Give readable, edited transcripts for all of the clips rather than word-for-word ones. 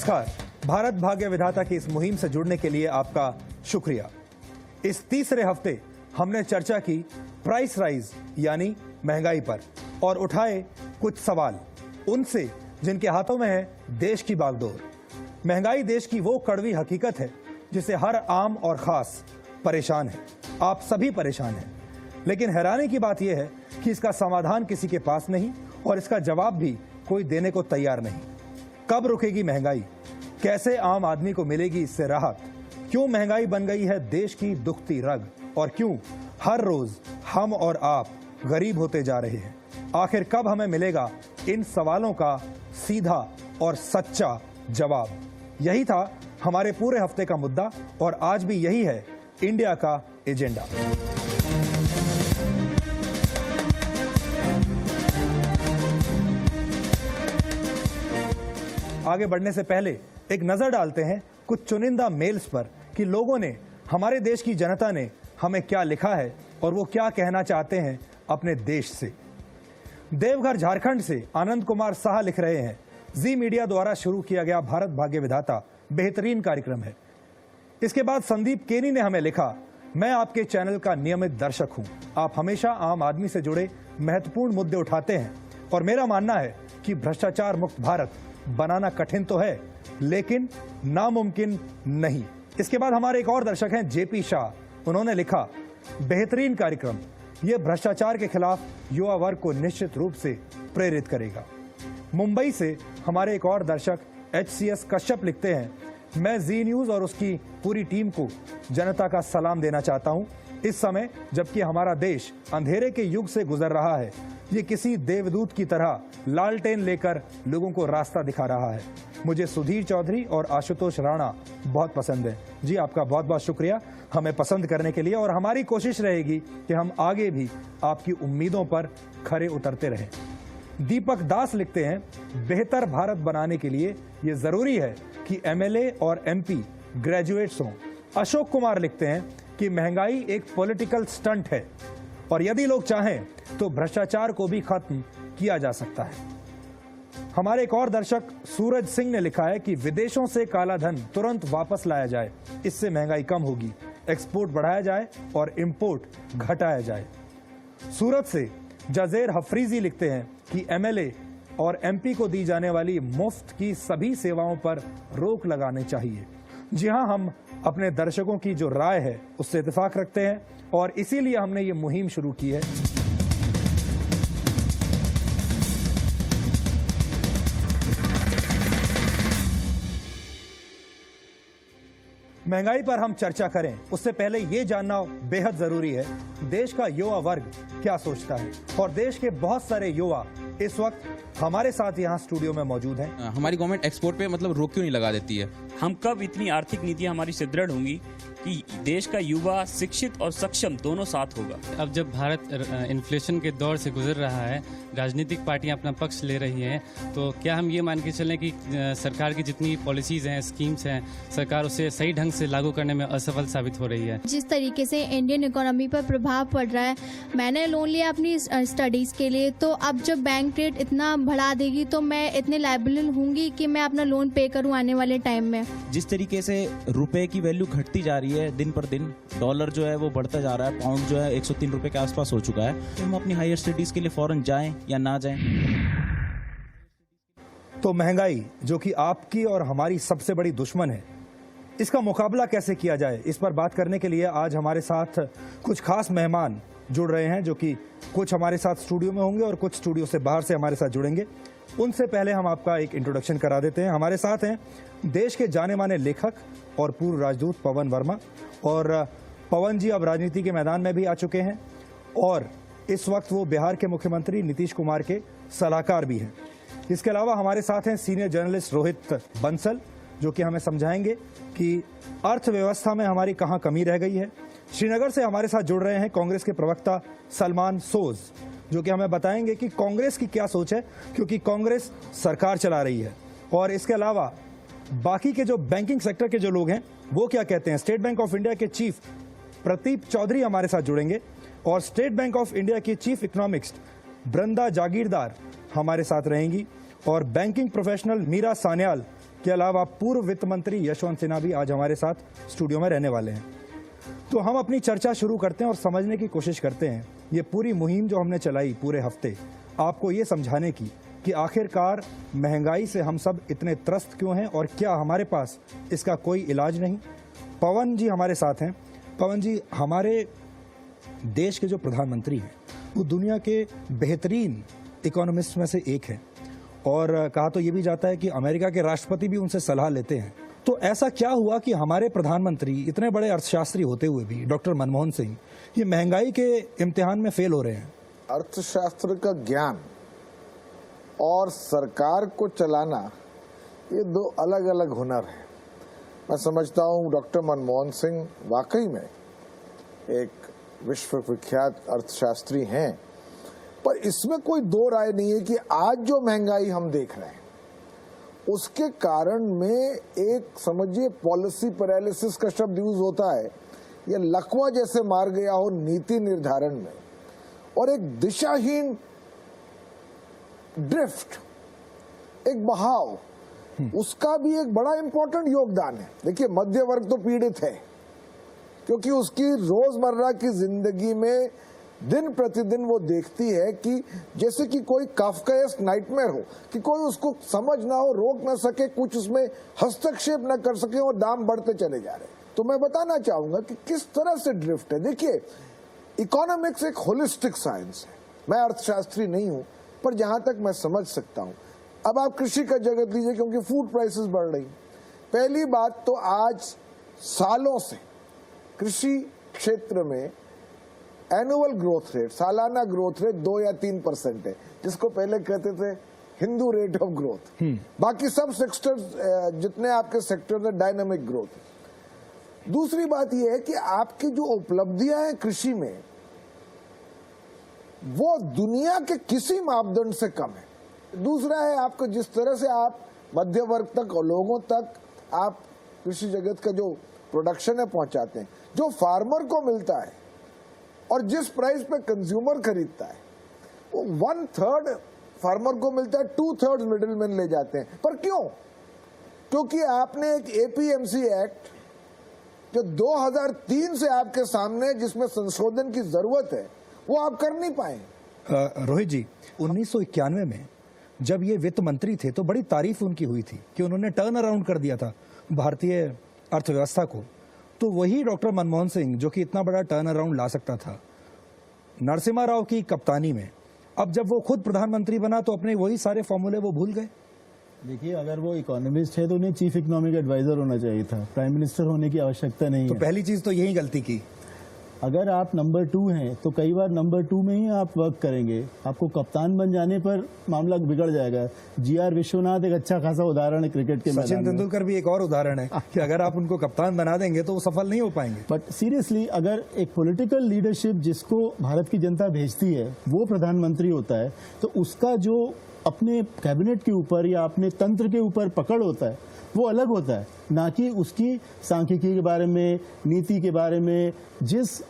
नमस्कार। भारत भाग्य विधाता की इस मुहिम से जुड़ने के लिए आपका शुक्रिया। इस तीसरे हफ्ते हमने चर्चा की प्राइस राइज यानी महंगाई पर और उठाए कुछ सवाल उनसे जिनके हाथों में है देश की बागडोर। महंगाई देश की वो कड़वी हकीकत है जिसे हर आम और खास परेशान है। आप सभी परेशान हैं, लेकिन हैरानी की बात यह है कि इसका समाधान किसी के पास नहीं और इसका जवाब भी कोई देने को तैयार नहीं। कब रुकेगी महंगाई? कैसे आम आदमी को मिलेगी इससे राहत? क्यों महंगाई बन गई है देश की दुखती रग? और क्यों हर रोज हम और आप गरीब होते जा रहे हैं? आखिर कब हमें मिलेगा इन सवालों का सीधा और सच्चा जवाब? यही था हमारे पूरे हफ्ते का मुद्दा और आज भी यही है इंडिया का एजेंडा। आगे बढ़ने से पहले एक नजर डालते हैं कुछ चुनिंदा मेल्स पर कि लोगों ने, हमारे देश की जनता ने हमें क्या लिखा है और वो क्या कहना चाहते हैं अपने देश से। देवघर झारखंड से आनंद कुमार साहा लिख रहे हैं, जी मीडिया द्वारा शुरू किया गया भारत भाग्य विधाता बेहतरीन कार्यक्रम है। इसके बाद संदीप केनी ने हमें लिखा, मैं आपके चैनल का नियमित दर्शक हूं। आप हमेशा आम आदमी से जुड़े महत्वपूर्ण मुद्दे उठाते हैं और मेरा मानना है कि भ्रष्टाचार मुक्त भारत बनाना कठिन तो है लेकिन नामुमकिन नहीं। इसके बाद हमारे एक और दर्शक हैं जेपी शाह। उन्होंने लिखा, बेहतरीन कार्यक्रम, यह भ्रष्टाचार के खिलाफ युवा वर्ग को निश्चित रूप से प्रेरित करेगा। मुंबई से हमारे एक और दर्शक HCS कश्यप लिखते हैं, मैं जी न्यूज और उसकी पूरी टीम को जनता का सलाम देना चाहता हूं। इस समय जबकि हमारा देश अंधेरे के युग से गुजर रहा है, ये किसी देवदूत की तरह लालटेन लेकर लोगों को रास्ता दिखा रहा है। मुझे सुधीर चौधरी और आशुतोष राणा बहुत पसंद है। जी आपका बहुत बहुत शुक्रिया हमें पसंद करने के लिए और हमारी कोशिश रहेगी कि हम आगे भी आपकी उम्मीदों पर खरे उतरते रहें। दीपक दास लिखते हैं, बेहतर भारत बनाने के लिए ये जरूरी है कि MLA और MP ग्रेजुएट्स हों। अशोक कुमार लिखते हैं कि महंगाई एक पॉलिटिकल स्टंट है और यदि लोग चाहें तो भ्रष्टाचार को भी खत्म किया जा सकता है। हमारे एक और दर्शक सूरज सिंह ने लिखा है कि विदेशों से काला धन तुरंत वापस लाया जाए, इससे महंगाई कम होगी। एक्सपोर्ट बढ़ाया जाए और इंपोर्ट घटाया जाए। सूरत से जजेर हफरीजी लिखते हैं कि MLA और MP को दी जाने वाली मुफ्त की सभी सेवाओं पर रोक लगाने चाहिए। जी हां, हम अपने दर्शकों की जो राय है उससे इत्तेफाक रखते हैं और इसीलिए हमने ये मुहिम शुरू की है। महंगाई पर हम चर्चा करें उससे पहले ये जानना बेहद जरूरी है, देश का युवा वर्ग क्या सोचता है। और देश के बहुत सारे युवा इस वक्त हमारे साथ यहाँ स्टूडियो में मौजूद हैं। हमारी गवर्नमेंट एक्सपोर्ट पे मतलब रोक क्यों नहीं लगा देती है? हम कब इतनी आर्थिक नीतियां हमारी सुदृढ़ होंगी कि देश का युवा शिक्षित और सक्षम दोनों साथ होगा। अब जब भारत इन्फ्लेशन के दौर से गुजर रहा है, राजनीतिक पार्टियां अपना पक्ष ले रही हैं, तो क्या हम ये मान के चलें कि सरकार की जितनी पॉलिसीज हैं, स्कीम्स हैं, सरकार उसे सही ढंग से लागू करने में असफल साबित हो रही है? जिस तरीके से इंडियन इकोनॉमी पर प्रभाव पड़ रहा है, मैंने लोन लिया अपनी स्टडीज के लिए, तो अब जब बैंक रेट इतना बढ़ा देगी तो मैं इतने लायबल होंगी कि मैं अपना लोन पे करूं आने वाले टाइम में। जिस तरीके से रुपए की वैल्यू घटती जा रही है दिन पर दिन, डॉलर जो है वो बढ़ता जा रहा है, पाउंड जो है 103 रुपए के आसपास हो चुका है, तो हम अपनी हायर स्टडीज के लिए फॉरेन जाएं या ना जाएं? तो महंगाई जो कि आपकी और हमारी सबसे बड़ी दुश्मन है, इसका मुकाबला कैसे किया जाए, इस पर बात करने के लिए आज हमारे साथ कुछ खास मेहमान जुड़ रहे हैं, जो कि कुछ हमारे साथ स्टूडियो में होंगे और कुछ स्टूडियो से बाहर से हमारे साथ जुड़ेंगे। उनसे पहले हम आपका एक इंट्रोडक्शन करा देते हैं। हमारे साथ हैं देश के जाने माने लेखक और पूर्व राजदूत पवन वर्मा। और पवन जी अब राजनीति के मैदान में भी आ चुके हैं और इस वक्त वो बिहार के मुख्यमंत्री नीतीश कुमार के सलाहकार भी हैं। इसके अलावा हमारे साथ हैं सीनियर जर्नलिस्ट रोहित बंसल, जो कि हमें समझाएंगे कि अर्थव्यवस्था में हमारी कहाँ कमी रह गई है। श्रीनगर से हमारे साथ जुड़ रहे हैं कांग्रेस के प्रवक्ता सलमान सोज, जो कि हमें बताएंगे कि कांग्रेस की क्या सोच है, क्योंकि कांग्रेस सरकार चला रही है। और इसके अलावा बाकी के जो बैंकिंग सेक्टर के जो लोग हैं वो क्या कहते हैं। स्टेट बैंक ऑफ इंडिया के चीफ प्रदीप चौधरी हमारे साथ जुड़ेंगे और स्टेट बैंक ऑफ इंडिया की चीफ इकोनॉमिस्ट बृंदा जागीरदार हमारे साथ रहेंगी और बैंकिंग प्रोफेशनल मीरा सान्याल के अलावा पूर्व वित्त मंत्री यशवंत सिन्हा भी आज हमारे साथ स्टूडियो में रहने वाले हैं। तो हम अपनी चर्चा शुरू करते हैं और समझने की कोशिश करते हैं ये पूरी मुहिम जो हमने चलाई पूरे हफ्ते, आपको ये समझाने की कि आखिरकार महंगाई से हम सब इतने त्रस्त क्यों हैं और क्या हमारे पास इसका कोई इलाज नहीं। पवन जी हमारे साथ हैं। पवन जी, हमारे देश के जो प्रधानमंत्री हैं वो दुनिया के बेहतरीन इकोनॉमिस्ट में से एक हैं और कहा तो ये भी जाता है कि अमेरिका के राष्ट्रपति भी उनसे सलाह लेते हैं। तो ऐसा क्या हुआ कि हमारे प्रधानमंत्री इतने बड़े अर्थशास्त्री होते हुए भी, डॉक्टर मनमोहन सिंह, ये महंगाई के इम्तिहान में फेल हो रहे हैं? अर्थशास्त्र का ज्ञान और सरकार को चलाना ये दो अलग अलग हुनर हैं। मैं समझता हूँ डॉक्टर मनमोहन सिंह वाकई में एक विश्व विख्यात अर्थशास्त्री हैं, पर इसमें कोई दो राय नहीं है कि आज जो महंगाई हम देख रहे हैं उसके कारण में एक समझिए पॉलिसी पैरालिसिस का शब्द यूज होता है, यह लकवा जैसे मार गया हो नीति निर्धारण में और एक दिशाहीन ड्रिफ्ट, एक बहाव, उसका भी एक बड़ा इंपॉर्टेंट योगदान है। देखिए, मध्य वर्ग तो पीड़ित है क्योंकि उसकी रोजमर्रा की जिंदगी में दिन प्रतिदिन वो देखती है कि जैसे कि कोई काफ्कायस्क नाइटमेयर हो, कि कोई उसको समझ ना हो, रोक ना सके, कुछ उसमें हस्तक्षेप ना कर सके और दाम बढ़ते चले जा रहे। तो मैं बताना चाहूंगा कि किस तरह से ड्रिफ्ट है। देखिए, इकोनॉमिक्स एक होलिस्टिक साइंस है। मैं अर्थशास्त्री नहीं हूं, पर जहां तक मैं समझ सकता हूं, अब आप कृषि का जगत लीजिए, क्योंकि फूड प्राइसेस बढ़ रही। पहली बात तो आज सालों से कृषि क्षेत्र में एनुअल ग्रोथ रेट, सालाना ग्रोथ रेट 2 या 3% है, जिसको पहले कहते थे हिंदू रेट ऑफ ग्रोथ। बाकी सब सेक्टर्स, जितने आपके सेक्टर है, डायनामिक ग्रोथ। दूसरी बात यह है कि आपकी जो उपलब्धियां हैं कृषि में, वो दुनिया के किसी मापदंड से कम है। दूसरा है आपको जिस तरह से आप मध्य वर्ग तक और लोगों तक आप कृषि जगत का जो प्रोडक्शन है पहुंचाते हैं, जो फार्मर को मिलता है और जिस प्राइस पे कंज्यूमर खरीदता है, वो 1/3 फार्मर को मिलता है, 2/3 मिडिलमैन ले जाते हैं। पर क्यों? क्योंकि आपने एक एपीएमसी एक्ट जो 2003 से आपके सामने, जिसमें संशोधन की जरूरत है, वो आप कर नहीं पाए। रोहित जी, 1991 में जब ये वित्त मंत्री थे तो बड़ी तारीफ उनकी हुई थी कि उन्होंने टर्न अराउंड कर दिया था भारतीय अर्थव्यवस्था को। तो वही डॉक्टर मनमोहन सिंह जो कि इतना बड़ा टर्न अराउंड ला सकता था नरसिम्हा राव की कप्तानी में, अब जब वो खुद प्रधानमंत्री बना तो अपने वही सारे फॉर्मूले वो भूल गए। देखिए, अगर वो इकोनॉमिस्ट है तो उन्हें चीफ इकोनॉमिक एडवाइजर होना चाहिए था, प्राइम मिनिस्टर होने की आवश्यकता नहीं तो है। पहली चीज तो यही गलती की। अगर आप नंबर 2 हैं तो कई बार नंबर 2 में ही आप वर्क करेंगे, आपको कप्तान बन जाने पर मामला बिगड़ जाएगा। जीआर विश्वनाथ एक अच्छा खासा उदाहरण है क्रिकेट के मैदान सचिन में। तेंदुलकर भी एक और उदाहरण है कि अगर आप उनको कप्तान बना देंगे तो वो सफल नहीं हो पाएंगे। बट सीरियसली, अगर एक पॉलिटिकल लीडरशिप जिसको भारत की जनता भेजती है वो प्रधानमंत्री होता है, तो उसका जो अपने कैबिनेट के ऊपर या अपने तंत्र के ऊपर पकड़ होता है वो अलग होता है, ना कि उसकी सांख्यिकी के बारे में, नीति के बारे में। जिस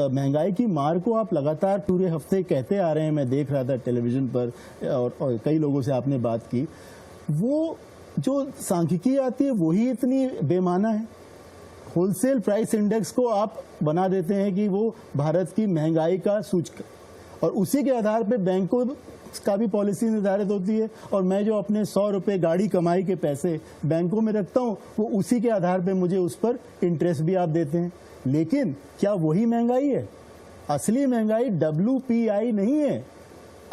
महंगाई की मार को आप लगातार पूरे हफ्ते कहते आ रहे हैं, मैं देख रहा था टेलीविजन पर और कई लोगों से आपने बात की, वो जो सांख्यिकी आती है वही इतनी बेमाना है। होलसेल प्राइस इंडेक्स को आप बना देते हैं कि वो भारत की महंगाई का सूचक, और उसी के आधार पे बैंकों का भी पॉलिसी निर्धारित होती है। और मैं जो अपने 100 रुपए गाड़ी कमाई के पैसे बैंकों में रखता हूं, वो उसी के आधार पे मुझे उस पर इंटरेस्ट भी आप देते हैं। लेकिन क्या वही महंगाई है? असली महंगाई WPI नहीं है,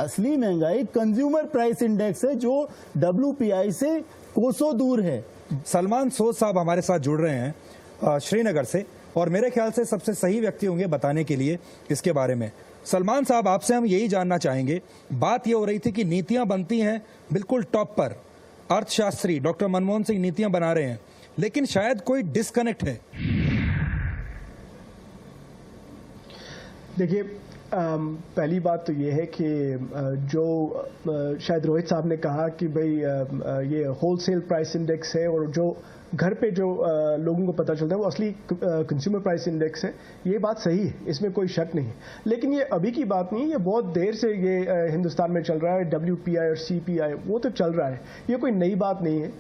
असली महंगाई कंज्यूमर प्राइस इंडेक्स है, जो WPI से कोसों दूर है। सलमान सोज साहब हमारे साथ जुड़ रहे हैं श्रीनगर से, और मेरे ख्याल से सबसे सही व्यक्ति होंगे बताने के लिए इसके बारे में। सलमान साहब, आपसे हम यही जानना चाहेंगे। बात ये हो रही थी कि नीतियां बनती हैं बिल्कुल टॉप पर, अर्थशास्त्री डॉक्टर मनमोहन सिंह नीतियां बना रहे हैं, लेकिन शायद कोई डिस्कनेक्ट है। देखिए, पहली बात तो ये है कि जो शायद रोहित साहब ने कहा कि भाई ये होलसेल प्राइस इंडेक्स है और जो घर पे जो लोगों को पता चलता है वो असली कंज्यूमर प्राइस इंडेक्स है, ये बात सही है, इसमें कोई शक नहीं है। लेकिन ये अभी की बात नहीं है, ये बहुत देर से ये हिंदुस्तान में चल रहा है। WPI और CPI वो तो चल रहा है, ये कोई नई बात नहीं है।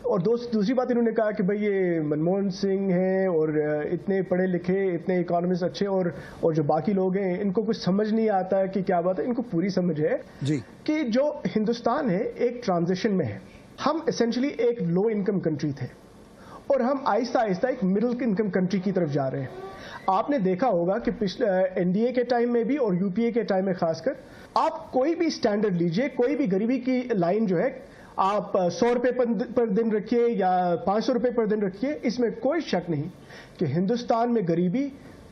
और दूसरी बात इन्होंने कहा कि भाई ये मनमोहन सिंह हैं और इतने पढ़े लिखे, इतने इकोनॉमिस्ट अच्छे, और जो बाकी लोग हैं इनको कुछ समझ नहीं आता है कि क्या बात है। इनको पूरी समझ है जी कि जो हिंदुस्तान है एक ट्रांजिशन में है। हम एसेंशली एक लो इनकम कंट्री थे और हम आहिस्ता आहिस्ता एक मिडिल इनकम कंट्री की तरफ जा रहे हैं। आपने देखा होगा कि पिछले एनडीए के टाइम में भी और यूपीए के टाइम में खासकर, आप कोई भी स्टैंडर्ड लीजिए, कोई भी गरीबी की लाइन जो है आप 100 रुपए पर दिन रखिए या 500 रुपए पर दिन रखिए, इसमें कोई शक नहीं कि हिंदुस्तान में गरीबी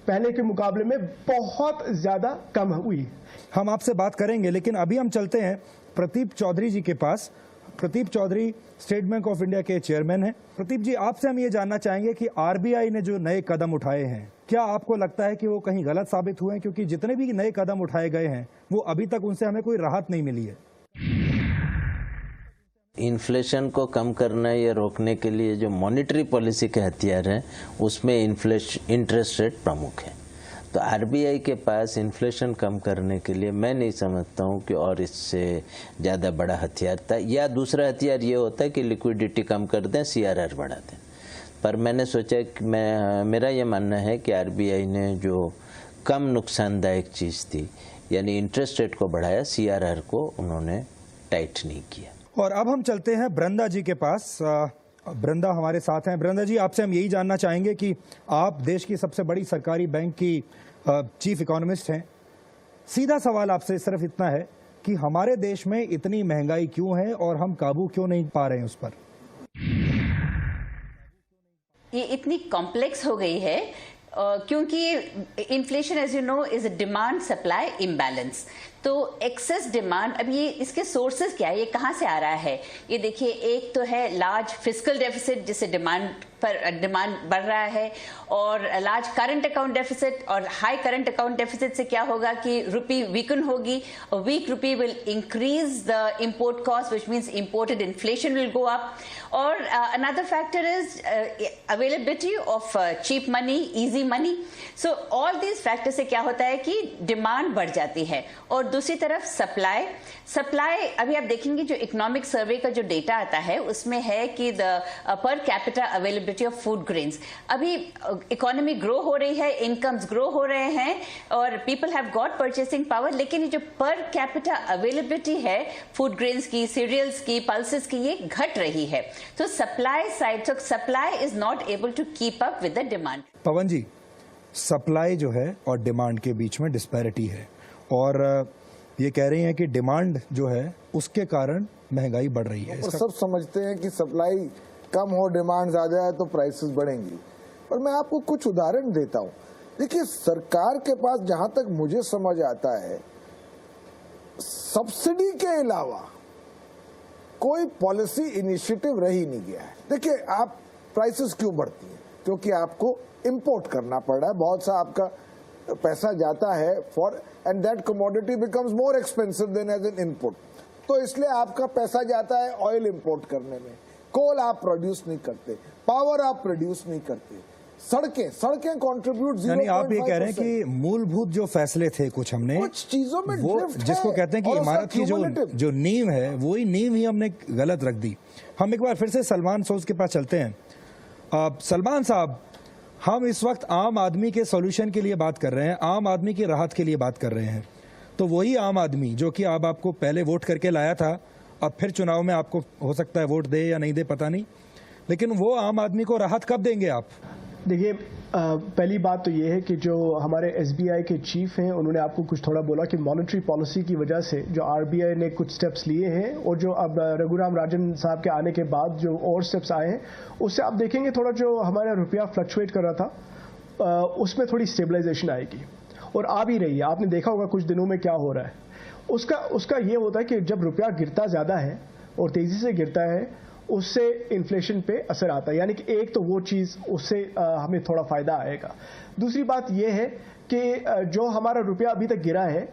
पहले के मुकाबले में बहुत ज्यादा कम हुई। हम आपसे बात करेंगे, लेकिन अभी हम चलते हैं प्रदीप चौधरी जी के पास। Pradeep Chaudhary state bank of India के चेयरमैन हैं। प्रदीप जी, आपसे हम ये जानना चाहेंगे कि आरबीआई ने जो नए कदम उठाए हैं, क्या आपको लगता है कि वो कहीं गलत साबित हुए हैं? क्योंकि जितने भी नए कदम उठाए गए हैं वो अभी तक उनसे हमें कोई राहत नहीं मिली है। इन्फ्लेशन को कम करना या रोकने के लिए जो मॉनेटरी पॉलिसी के हथियार हैं उसमें इंटरेस्ट रेट प्रमुख है। तो आरबीआई के पास इन्फ्लेशन कम करने के लिए मैं नहीं समझता हूँ कि और इससे ज़्यादा बड़ा हथियार था। या दूसरा हथियार ये होता है कि लिक्विडिटी कम कर दें, सीआरआर बढ़ा दें। पर मैंने सोचा कि मेरा ये मानना है कि आरबीआई ने जो कम नुकसानदायक चीज़ थी यानी इंटरेस्ट रेट को बढ़ाया, सीआरआर को उन्होंने टाइट नहीं किया। और अब हम चलते हैं वृंदा जी के पास। वृंदा हमारे साथ हैं। वृंदा जी, आपसे हम यही जानना चाहेंगे कि आप देश की सबसे बड़ी सरकारी बैंक की चीफ इकोनॉमिस्ट हैं। सीधा सवाल आपसे सिर्फ इतना है कि हमारे देश में इतनी महंगाई क्यों है और हम काबू क्यों नहीं पा रहे हैं उस पर? ये इतनी कॉम्प्लेक्स हो गई है क्योंकि inflation as you know is a demand supply imbalance. तो एक्सेस डिमांड, अब ये इसके सोर्सेज क्या है, ये कहाँ से आ रहा है? ये देखिए, एक तो है लार्ज फिस्कल डेफिसिट जिससे डिमांड बढ़ रहा है, और लार्ज करंट अकाउंट डेफिसिट। और हाई करंट अकाउंट डेफिसिट से क्या होगा कि रुपी वीकन होगी, weak rupee will increase the import cost which means imported inflation will go up. और another factor is availability of cheap money, easy money. So all these factor से क्या होता है कि डिमांड बढ़ जाती है। और दूसरी तरफ सप्लाई अभी आप देखेंगे जो इकोनॉमिक सर्वे का जो डेटा आता है उसमें है कि the per capita availability of food grains, अभी इकोनॉमी ग्रो हो रही है, इनकम्स ग्रो हो रहे हैं और people have got purchasing power, लेकिन ये जो पर कैपिटा अवेलेबिलिटी है फूड ग्रेन्स की, सीरियल्स की, पल्सेस की, ये घट रही है। तो सप्लाई साइड, तो supply is not able to keep up with the demand. Pawan ji, supply जो है और डिमांड के बीच में डिस्पैरिटी है और ये कह रही हैं कि डिमांड जो है उसके कारण महंगाई बढ़ रही है। और सब समझते हैं कि सप्लाई कम हो, डिमांड ज्यादा है तो प्राइसेस बढ़ेंगी। पर मैं आपको कुछ उदाहरण देता हूं। देखिए, सरकार के पास जहां तक मुझे समझ आता है सब्सिडी के अलावा कोई पॉलिसी इनिशिएटिव रह ही नहीं गया है। देखिए, आप प्राइसेस क्यों बढ़ती हैं? क्योंकि आपको इंपोर्ट करना पड़ रहा है, बहुत सा आपका पैसा जाता है for and that commodity becomes more expensive then as an input. तो इसलिए आपका पैसा जाता है ऑयल इंपोर्ट करने में, कोल आप प्रोड्यूस नहीं करते, पावर आप प्रोड्यूस नहीं करते, सड़कें कंट्रीब्यूट 0.5%। यानी आप ये कह रहे हैं कि मूलभूत जो फैसले थे कुछ हमने कुछ चीजों में वो जिसको कहते हैं कि इमारत की जो नींव है वही नींव ही हमने गलत रख दी। हम एक बार फिर से सलमान सोज के पास चलते हैं। सलमान साहब, हम इस वक्त आम आदमी के सॉल्यूशन के लिए बात कर रहे हैं, आम आदमी की राहत के लिए बात कर रहे हैं। तो वही आम आदमी जो कि अब आपको पहले वोट करके लाया था, अब फिर चुनाव में आपको हो सकता है वोट दे या नहीं दे, पता नहीं, लेकिन वो आम आदमी को राहत कब देंगे आप? देखिए, पहली बात तो ये है कि जो हमारे एसबीआई के चीफ हैं उन्होंने आपको कुछ थोड़ा बोला कि मॉनेटरी पॉलिसी की वजह से जो आरबीआई ने कुछ स्टेप्स लिए हैं और जो अब रघुराम राजन साहब के आने के बाद जो और स्टेप्स आए हैं उससे आप देखेंगे थोड़ा जो हमारा रुपया फ्लक्चुएट कर रहा था उसमें थोड़ी स्टेबलाइजेशन आएगी और आ भी रही है। आपने देखा होगा कुछ दिनों में क्या हो रहा है। उसका ये होता है कि जब रुपया गिरता ज़्यादा है और तेज़ी से गिरता है उससे इन्फ्लेशन पे असर आता है, यानी कि एक तो वो चीज़ उससे हमें थोड़ा फ़ायदा आएगा। दूसरी बात ये है कि जो हमारा रुपया अभी तक गिरा है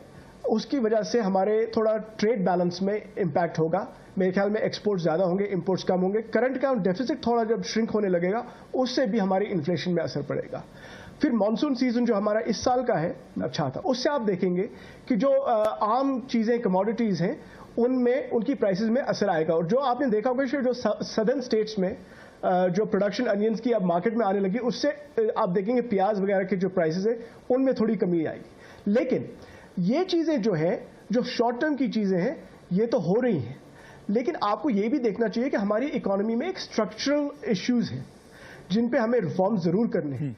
उसकी वजह से हमारे थोड़ा ट्रेड बैलेंस में इम्पैक्ट होगा। मेरे ख्याल में एक्सपोर्ट्स ज़्यादा होंगे, इंपोर्ट्स कम होंगे। करंट अकाउंट डेफिसिट थोड़ा जब श्रिंक होने लगेगा उससे भी हमारी इन्फ्लेशन में असर पड़ेगा। फिर मानसून सीजन जो हमारा इस साल का है अच्छा था, उससे आप देखेंगे कि जो आम चीज़ें कमोडिटीज़ हैं उनमें उनकी प्राइसेस में असर आएगा। और जो आपने देखा होगा कि जो सदर्न स्टेट्स में जो प्रोडक्शन अनियंस की अब मार्केट में आने लगी, उससे आप देखेंगे प्याज वगैरह के जो प्राइसेस है उनमें थोड़ी कमी आएगी। लेकिन ये चीजें जो है, जो शॉर्ट टर्म की चीजें हैं, ये तो हो रही हैं, लेकिन आपको ये भी देखना चाहिए कि हमारी इकोनॉमी में एक स्ट्रक्चरल इश्यूज हैं जिन पे हमें रिफॉर्म जरूर करने हैं।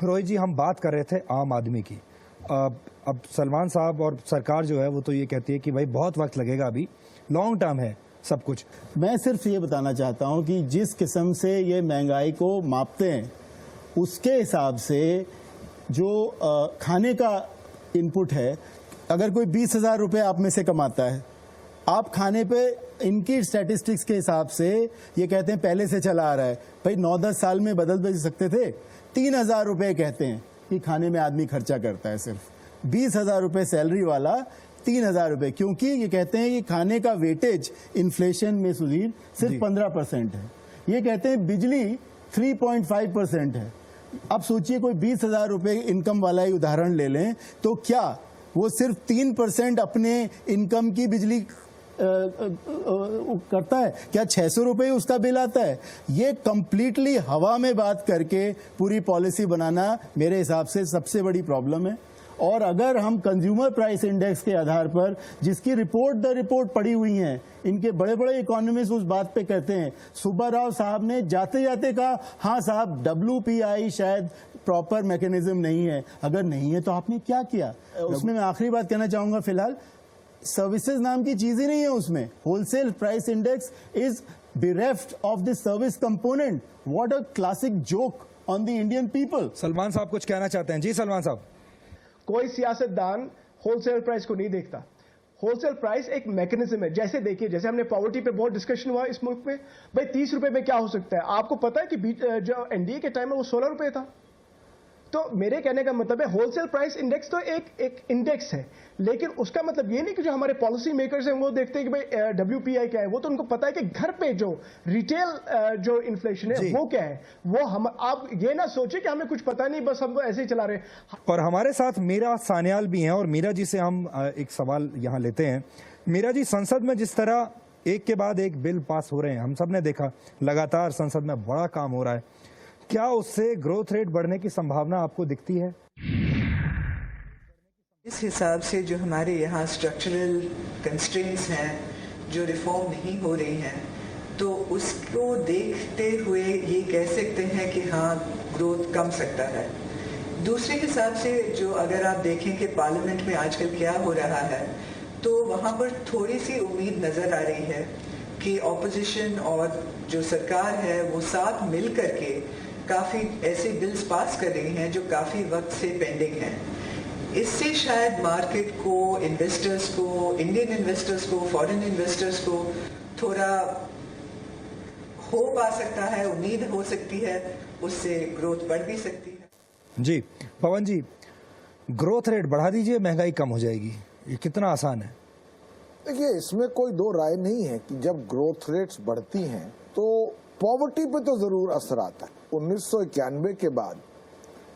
रोहित जी, हम बात कर रहे थे आम आदमी की। अब सलमान साहब और सरकार जो है वो तो ये कहती है कि भाई बहुत वक्त लगेगा, अभी लॉन्ग टर्म है सब कुछ। मैं सिर्फ ये बताना चाहता हूं कि जिस किस्म से ये महंगाई को मापते हैं उसके हिसाब से जो खाने का इनपुट है, अगर कोई 20,000 रुपये आप में से कमाता है, आप खाने पे इनकी स्टैटिस्टिक्स के हिसाब से ये कहते हैं पहले से चला आ रहा है, भाई 9-10 साल में बदल भी सकते थे। 3,000 रुपये कहते हैं कि खाने में आदमी खर्चा करता है, सिर्फ 20,000 रुपये सैलरी वाला 3,000 रुपये, क्योंकि ये कहते हैं कि खाने का वेटेज इन्फ्लेशन में सुधीर सिर्फ 15% है। ये कहते हैं बिजली 3.5% है। अब सोचिए कोई 20,000 रुपये इनकम वाला ही उदाहरण ले लें तो क्या वो सिर्फ 3% अपने इनकम की बिजली करता है? क्या 600 रुपये उसका बिल आता है? ये कंप्लीटली हवा में बात करके पूरी पॉलिसी बनाना मेरे हिसाब से सबसे बड़ी प्रॉब्लम है। और अगर हम कंज्यूमर प्राइस इंडेक्स के आधार पर, जिसकी रिपोर्ट द रिपोर्ट पड़ी हुई हैं, इनके बड़े बड़े इकोनॉमिस्ट उस बात पे कहते हैं, सुब्बा राव साहब ने जाते जाते कहा हाँ साहब WPI शायद प्रॉपर मैकेनिज्म नहीं है। अगर नहीं है तो आपने क्या किया? उसमें मैं आखिरी बात कहना चाहूंगा, फिलहाल सर्विसेज नाम की चीज ही नहीं है उसमें। Wholesale price index is bereft of the service component. What a classic joke on the Indian people. Salman साहब कुछ कहना चाहते हैं? जी सलमान साहब। कोई सियासतदान होलसेल प्राइस को नहीं देखता। होलसेल प्राइस एक मैकेनिज्म है। जैसे देखिए, जैसे हमने पॉवर्टी पे बहुत डिस्कशन हुआ इस मुल्क में, भाई 30 रुपए में क्या हो सकता है? आपको पता है कि जो एनडीए के टाइम में वो 16 रुपए था। तो मेरे कहने का मतलब है होलसेल प्राइस इंडेक्स तो एक इंडेक्स है, लेकिन उसका मतलब ये नहीं कि जो हमारे पॉलिसी मेकर्स हैं वो देखते हैं कि भाई WPI क्या है। वो तो उनको पता है कि घर पे जो रिटेल जो इन्फ्लेशन है वो क्या है। वो हम, आप ये ना सोचे कि हमें कुछ पता नहीं, बस हम ऐसे ही चला रहे। और हमारे साथ मीरा सान्याल भी हैं और मीरा जी से हम एक सवाल यहाँ लेते हैं। मीरा जी, संसद में जिस तरह एक के बाद एक बिल पास हो रहे हैं, हम सब ने देखा लगातार संसद में बड़ा काम हो रहा है, क्या उससे ग्रोथ रेट बढ़ने की संभावना आपको दिखती है? इस हिसाब से जो हमारे यहाँ स्ट्रक्चरल कंस्ट्रेंट्स हैं, जो रिफॉर्म नहीं हो रही हैं, तो उसको देखते हुए ये कह सकते हैं कि हाँ ग्रोथ कम सकता है। दूसरे हिसाब से जो अगर आप देखें कि पार्लियामेंट में आजकल क्या हो रहा है, तो वहाँ पर थोड़ी सी उम्मीद नज़र आ रही है कि ऑपोजिशन और जो सरकार है वो साथ मिल करके काफ़ी ऐसे बिल्स पास कर रही हैं जो काफ़ी वक्त से पेंडिंग हैं। इससे शायद मार्केट को, इन्वेस्टर्स को, इंडियन इन्वेस्टर्स को, फॉरेन इन्वेस्टर्स को थोड़ा होप आ सकता है, उम्मीद हो सकती है, उससे ग्रोथ बढ़ भी सकती है। जी पवन जी, ग्रोथ रेट बढ़ा दीजिए, महंगाई कम हो जाएगी, ये कितना आसान है? देखिए, इसमें कोई दो राय नहीं है कि जब ग्रोथ रेट्स बढ़ती हैं तो पॉवर्टी पे तो जरूर असर आता है। 1991 के बाद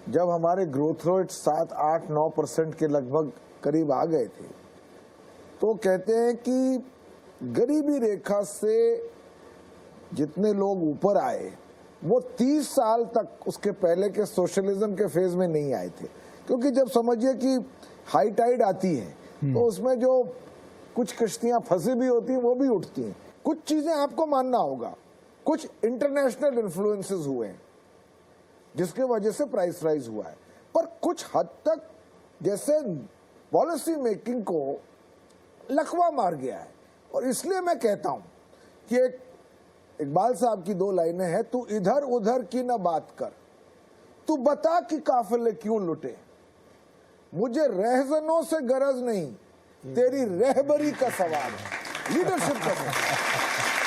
जब हमारे ग्रोथ रेट 7-8-9% के लगभग करीब आ गए थे, तो कहते हैं कि गरीबी रेखा से जितने लोग ऊपर आए वो 30 साल तक उसके पहले के सोशलिज्म के फेज में नहीं आए थे। क्योंकि जब समझिए कि हाई टाइड आती है तो उसमें जो कुछ कश्तियां फंसी भी होती हैं वो भी उठती हैं। कुछ चीजें आपको मानना होगा, कुछ इंटरनेशनल इन्फ्लुएंसेस हुए हैं जिसके वजह से प्राइस राइज हुआ है, पर कुछ हद तक जैसे पॉलिसी मेकिंग को लकवा मार गया है। और इसलिए मैं कहता हूं कि एक इकबाल साहब की 2 लाइनें हैं, तू इधर उधर की ना बात कर, तू बता कि काफिले क्यों लुटे, मुझे रहजनों से गरज नहीं, तेरी रहबरी का सवाल है, लीडरशिप का सवाल।